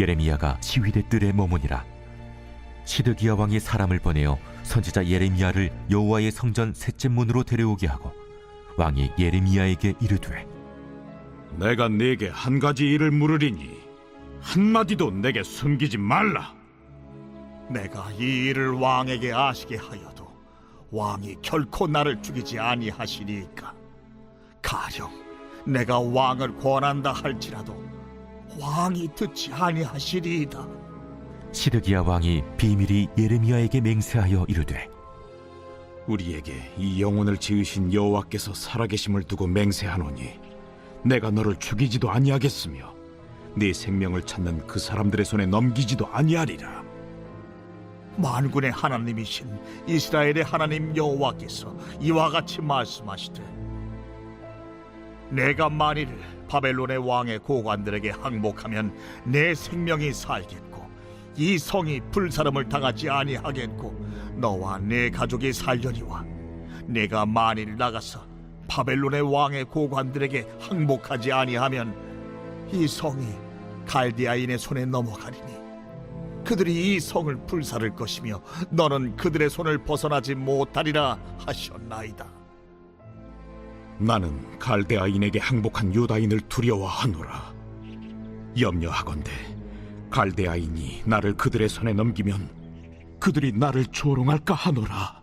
예레미야가 시위대 뜰에 머무니라. 시드기야 왕이 사람을 보내어 선지자 예레미야를 여호와의 성전 셋째 문으로 데려오게 하고 왕이 예레미야에게 이르되 내가 네게 한 가지 일을 물으리니 한마디도 내게 숨기지 말라. 내가 이 일을 왕에게 아시게 하여도 왕이 결코 나를 죽이지 아니하시리이까. 가령 내가 왕을 권한다 할지라도 왕이 듣지 아니하시리이다. 시드기야 왕이 비밀히 예레미야에게 맹세하여 이르되 우리에게 이 영혼을 지으신 여호와께서 살아계심을 두고 맹세하노니 내가 너를 죽이지도 아니하겠으며 네 생명을 찾는 그 사람들의 손에 넘기지도 아니하리라. 만군의 하나님이신 이스라엘의 하나님 여호와께서 이와 같이 말씀하시되 내가 만일 바벨론의 왕의 고관들에게 항복하면 내 생명이 살겠고 이 성이 불사름을 당하지 아니하겠고 너와 내 가족이 살려니와 내가 만일 나가서 바벨론의 왕의 고관들에게 항복하지 아니하면 이 성이 갈대아인의 손에 넘어가리니 그들이 이 성을 불사를 것이며 너는 그들의 손을 벗어나지 못하리라 하셨나이다. 나는 갈대아인에게 항복한 유다인을 두려워하노라. 염려하건대 갈대아인이 나를 그들의 손에 넘기면 그들이 나를 조롱할까 하노라.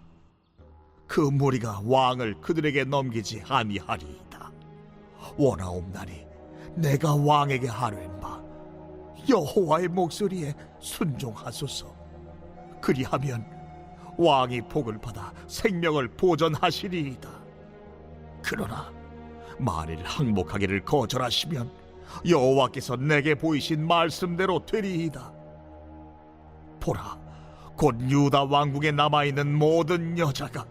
그 무리가 왕을 그들에게 넘기지 아니하리이다. 원하옵나니 내가 왕에게 하려는 바 여호와의 목소리에 순종하소서. 그리하면 왕이 복을 받아 생명을 보전하시리이다. 그러나 만일 항복하기를 거절하시면 여호와께서 내게 보이신 말씀대로 되리이다. 보라, 곧 유다 왕국에 남아있는 모든 여자가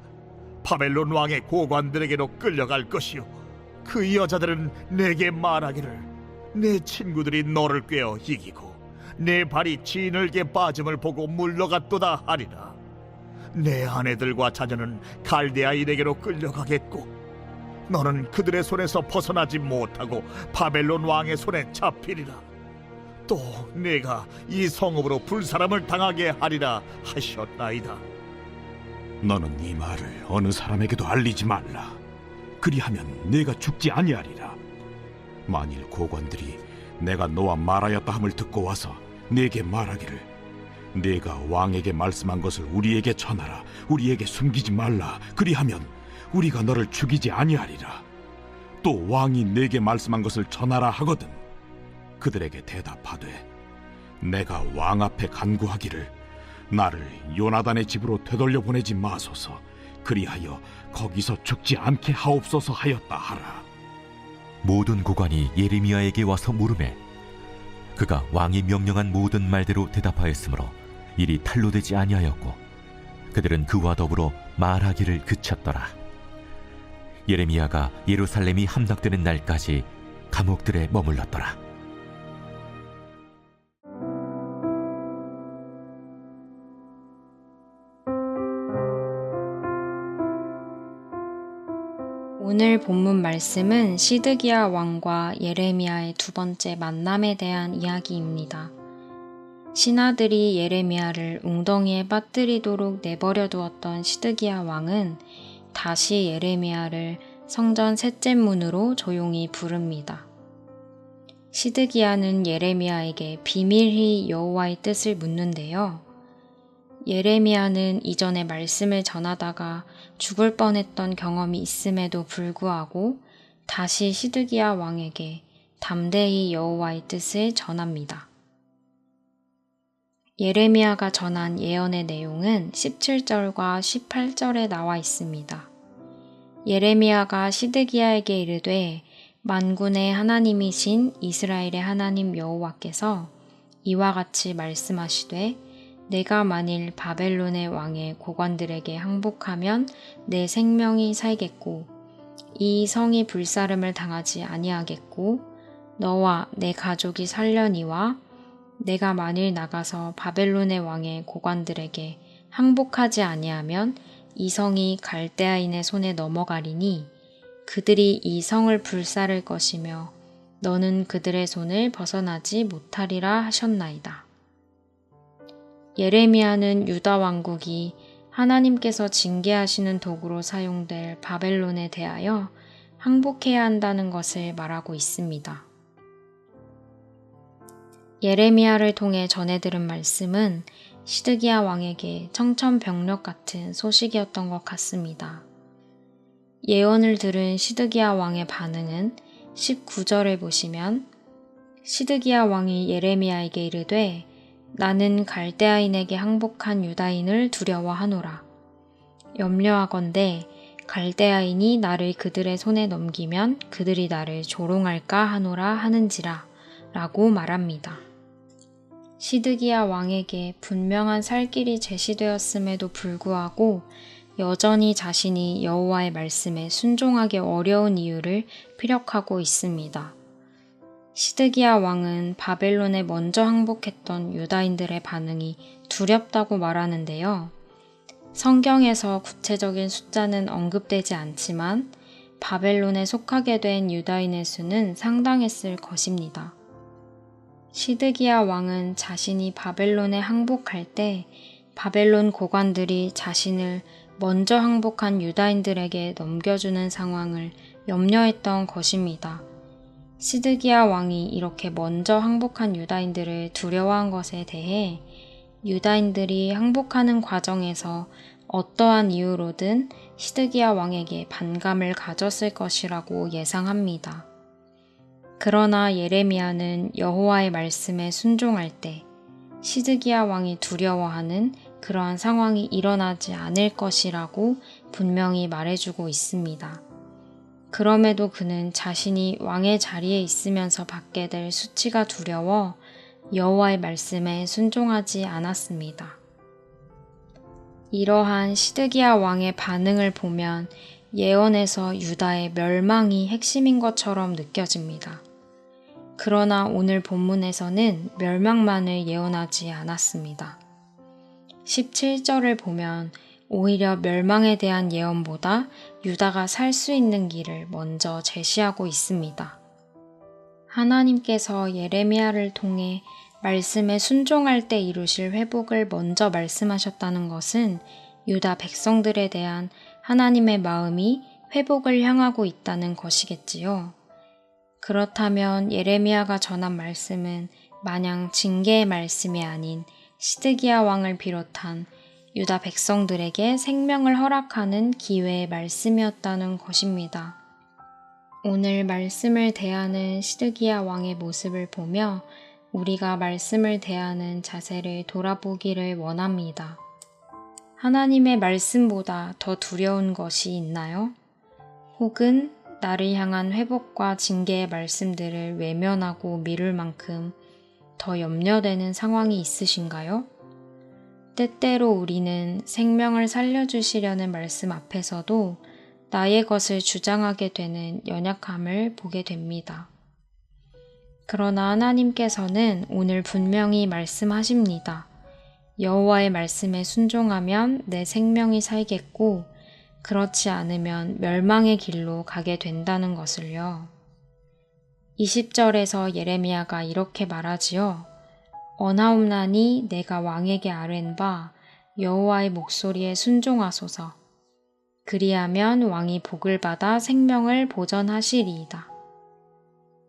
바벨론 왕의 고관들에게로 끌려갈 것이요 그 여자들은 내게 말하기를 내 친구들이 너를 꿰어 이기고 내 발이 진흙에 빠짐을 보고 물러갔도다 하리라. 내 아내들과 자녀는 갈대아인에게로 끌려가겠고 너는 그들의 손에서 벗어나지 못하고 바벨론 왕의 손에 잡히리라. 또 내가 이 성읍으로 불사람을 당하게 하리라 하셨나이다. 너는 이 말을 어느 사람에게도 알리지 말라. 그리하면 내가 죽지 아니하리라. 만일 고관들이 내가 너와 말하였다 함을 듣고 와서 네게 말하기를 네가 왕에게 말씀한 것을 우리에게 전하라. 우리에게 숨기지 말라. 그리하면 우리가 너를 죽이지 아니하리라. 또 왕이 내게 말씀한 것을 전하라 하거든 그들에게 대답하되 내가 왕 앞에 간구하기를 나를 요나단의 집으로 되돌려 보내지 마소서. 그리하여 거기서 죽지 않게 하옵소서 하였다 하라. 모든 고관이 예레미야에게 와서 물으매 그가 왕이 명령한 모든 말대로 대답하였으므로 일이 탄로되지 아니하였고 그들은 그와 더불어 말하기를 그쳤더라. 예레미야가 예루살렘이 함락되는 날까지 감옥들에 머물렀더라. 오늘 본문 말씀은 시드기야 왕과 예레미야의 두 번째 만남에 대한 이야기입니다. 신하들이 예레미야를 웅덩이에 빠뜨리도록 내버려 두었던 시드기야 왕은 다시 예레미야를 성전 셋째 문으로 조용히 부릅니다. 시드기야는 예레미야에게 비밀히 여호와의 뜻을 묻는데요. 예레미야는 이전에 말씀을 전하다가 죽을 뻔했던 경험이 있음에도 불구하고 다시 시드기야 왕에게 담대히 여호와의 뜻을 전합니다. 예레미야가 전한 예언의 내용은 17절과 18절에 나와 있습니다. 예레미야가 시드기야에게 이르되 만군의 하나님이신 이스라엘의 하나님 여호와께서 이와 같이 말씀하시되 내가 만일 바벨론의 왕의 고관들에게 항복하면 내 생명이 살겠고 이 성이 불사름을 당하지 아니하겠고 너와 내 가족이 살려니와 내가 만일 나가서 바벨론의 왕의 고관들에게 항복하지 아니하면 이 성이 갈대아인의 손에 넘어가리니 그들이 이 성을 불사를 것이며 너는 그들의 손을 벗어나지 못하리라 하셨나이다. 예레미야는 유다 왕국이 하나님께서 징계하시는 도구로 사용될 바벨론에 대하여 항복해야 한다는 것을 말하고 있습니다. 예레미야를 통해 전해 들은 말씀은 시드기야 왕에게 청천벽력 같은 소식이었던 것 같습니다. 예언을 들은 시드기야 왕의 반응은 19절을 보시면 시드기야 왕이 예레미야에게 이르되 나는 갈대아인에게 항복한 유다인을 두려워하노라. 염려하건대 갈대아인이 나를 그들의 손에 넘기면 그들이 나를 조롱할까 하노라 하는지라 라고 말합니다. 시드기야 왕에게 분명한 살 길이 제시되었음에도 불구하고 여전히 자신이 여호와의 말씀에 순종하기 어려운 이유를 피력하고 있습니다. 시드기야 왕은 바벨론에 먼저 항복했던 유다인들의 반응이 두렵다고 말하는데요. 성경에서 구체적인 숫자는 언급되지 않지만 바벨론에 속하게 된 유다인의 수는 상당했을 것입니다. 시드기야 왕은 자신이 바벨론에 항복할 때 바벨론 고관들이 자신을 먼저 항복한 유다인들에게 넘겨주는 상황을 염려했던 것입니다. 시드기야 왕이 이렇게 먼저 항복한 유다인들을 두려워한 것에 대해 유다인들이 항복하는 과정에서 어떠한 이유로든 시드기야 왕에게 반감을 가졌을 것이라고 예상합니다. 그러나 예레미야는 여호와의 말씀에 순종할 때 시드기야 왕이 두려워하는 그러한 상황이 일어나지 않을 것이라고 분명히 말해주고 있습니다. 그럼에도 그는 자신이 왕의 자리에 있으면서 받게 될 수치가 두려워 여호와의 말씀에 순종하지 않았습니다. 이러한 시드기야 왕의 반응을 보면 예언에서 유다의 멸망이 핵심인 것처럼 느껴집니다. 그러나 오늘 본문에서는 멸망만을 예언하지 않았습니다. 17절을 보면 오히려 멸망에 대한 예언보다 유다가 살 수 있는 길을 먼저 제시하고 있습니다. 하나님께서 예레미야를 통해 말씀에 순종할 때 이루실 회복을 먼저 말씀하셨다는 것은 유다 백성들에 대한 하나님의 마음이 회복을 향하고 있다는 것이겠지요. 그렇다면 예레미야가 전한 말씀은 마냥 징계의 말씀이 아닌 시드기야 왕을 비롯한 유다 백성들에게 생명을 허락하는 기회의 말씀이었다는 것입니다. 오늘 말씀을 대하는 시드기야 왕의 모습을 보며 우리가 말씀을 대하는 자세를 돌아보기를 원합니다. 하나님의 말씀보다 더 두려운 것이 있나요? 혹은 나를 향한 회복과 징계의 말씀들을 외면하고 미룰 만큼 더 염려되는 상황이 있으신가요? 때때로 우리는 생명을 살려주시려는 말씀 앞에서도 나의 것을 주장하게 되는 연약함을 보게 됩니다. 그러나 하나님께서는 오늘 분명히 말씀하십니다. 여호와의 말씀에 순종하면 내 생명이 살겠고 그렇지 않으면 멸망의 길로 가게 된다는 것을요. 20절에서 예레미야가 이렇게 말하지요. 어나옵나니 내가 왕에게 아뢰는 바 여호와의 목소리에 순종하소서. 그리하면 왕이 복을 받아 생명을 보전하시리이다.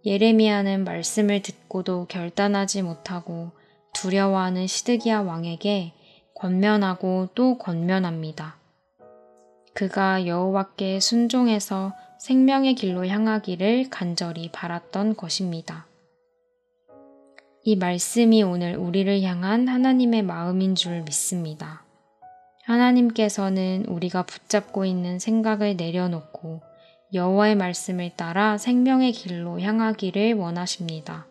예레미야는 말씀을 듣고도 결단하지 못하고 두려워하는 시드기야 왕에게 권면하고 또 권면합니다. 그가 여호와께 순종해서 생명의 길로 향하기를 간절히 바랐던 것입니다. 이 말씀이 오늘 우리를 향한 하나님의 마음인 줄 믿습니다. 하나님께서는 우리가 붙잡고 있는 생각을 내려놓고 여호와의 말씀을 따라 생명의 길로 향하기를 원하십니다.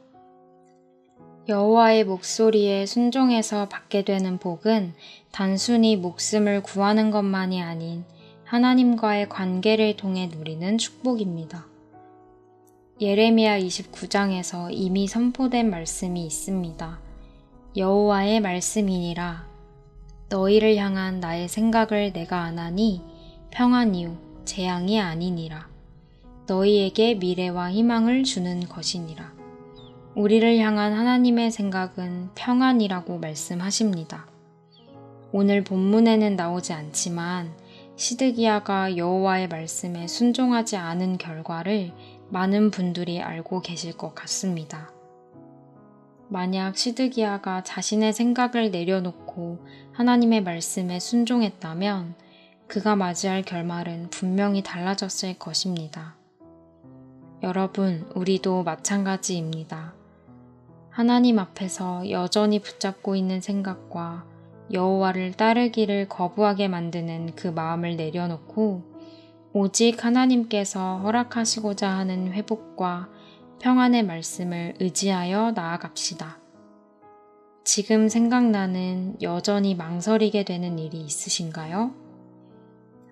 여호와의 목소리에 순종해서 받게 되는 복은 단순히 목숨을 구하는 것만이 아닌 하나님과의 관계를 통해 누리는 축복입니다. 예레미야 29장에서 이미 선포된 말씀이 있습니다. 여호와의 말씀이니라. 너희를 향한 나의 생각을 내가 아나니 평안이요 재앙이 아니니라. 너희에게 미래와 희망을 주는 것이니라. 우리를 향한 하나님의 생각은 평안이라고 말씀하십니다. 오늘 본문에는 나오지 않지만 시드기야가 여호와의 말씀에 순종하지 않은 결과를 많은 분들이 알고 계실 것 같습니다. 만약 시드기야가 자신의 생각을 내려놓고 하나님의 말씀에 순종했다면 그가 맞이할 결말은 분명히 달라졌을 것입니다. 여러분, 우리도 마찬가지입니다. 하나님 앞에서 여전히 붙잡고 있는 생각과 여호와를 따르기를 거부하게 만드는 그 마음을 내려놓고 오직 하나님께서 허락하시고자 하는 회복과 평안의 말씀을 의지하여 나아갑시다. 지금 생각나는 여전히 망설이게 되는 일이 있으신가요?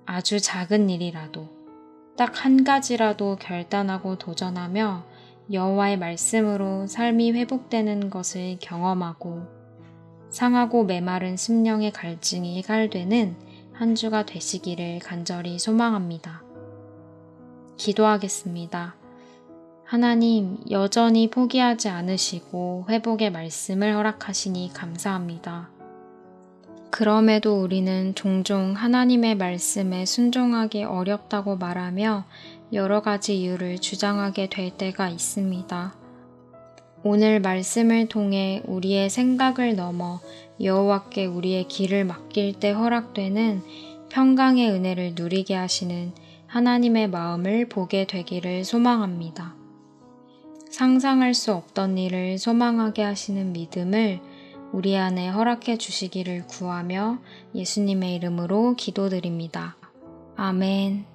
아주 작은 일이라도 딱 한 가지라도 결단하고 도전하며 여호와의 말씀으로 삶이 회복되는 것을 경험하고 상하고 메마른 심령의 갈증이 해갈되는 한 주가 되시기를 간절히 소망합니다. 기도하겠습니다. 하나님, 여전히 포기하지 않으시고 회복의 말씀을 허락하시니 감사합니다. 그럼에도 우리는 종종 하나님의 말씀에 순종하기 어렵다고 말하며 여러 가지 이유를 주장하게 될 때가 있습니다. 오늘 말씀을 통해 우리의 생각을 넘어 여호와께 우리의 길을 맡길 때 허락되는 평강의 은혜를 누리게 하시는 하나님의 마음을 보게 되기를 소망합니다. 상상할 수 없던 일을 소망하게 하시는 믿음을 우리 안에 허락해 주시기를 구하며 예수님의 이름으로 기도드립니다. 아멘.